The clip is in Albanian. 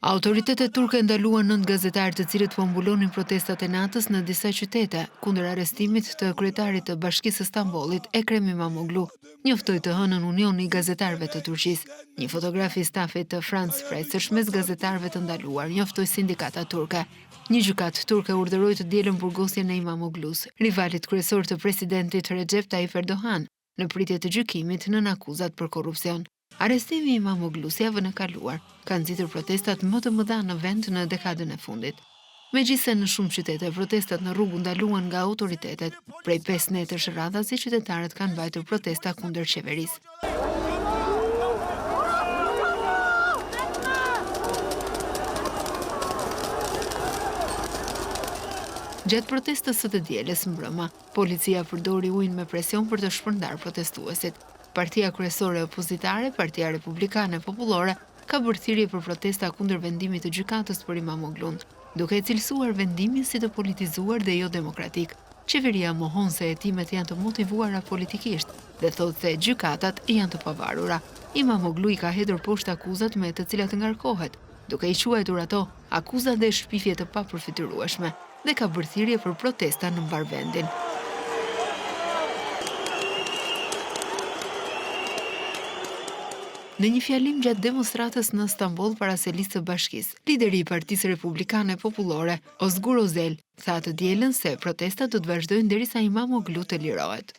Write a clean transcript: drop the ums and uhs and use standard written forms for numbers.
Autoritetet turke ndaluan 9 gazetarë të cilët po mbulonin protestat e natës në disa qytete kundër arrestimit të kryetarit të Bashkisë së Stambollit, Ekrem İmamoğlu, njoftoi të hënën Unioni i Gazetarëve të Turqisë. Një fotograf i stafit të France Press është mes gazetarëve të ndaluar, njoftoi sindikata turke. Një gjykatë turke urdhëroi të dielën burgosjen e Imamoglu's, rivalit kryesor të presidentit Recep Tayyip Erdogan, në pritje të gjykimit nën akuzat për korrupsion. Arrestimi i Imamoglu's javën e kaluar ka nxitur protestat më të mëdha në vend në dekadën e fundit. Megjithse në shumë qytete protestat në rrugë ndaluan nga autoritetet, prej 5 netësh radhazi qytetarët kanë mbajtur protesta kundër qeverisë. Gjatë protestës së të dielës mbrëma, policia përdori ujin me presion për të shpërndar protestuesit. Partia kryesore opozitare, Partia Republikane Popullore, ka bërë thirrje për protesta kundër vendimit të gjykatës për Imamoglu'n, duke e cilësuar vendimin si të politizuar dhe jo demokratik. Qeveria mohon se hetimet janë të motivuara politikisht dhe thotë se gjykatat janë të pavarura. Imamoglu i ka hedhur poshtë akuzat me të cilat ngarkohet, duke i quajtur ato akuza dhe shpifje të papërfitueshme, dhe ka bërë thirrje për protesta në mbar vendin. Në një fjalim gjatë demonstratës në Stamboll para selisë së Bashkisë, lideri i Partisë Republikane Popullore, Ozgur Özel, tha të dielën se protestat do të vazhdojnë derisa Imamoglu të lirohet.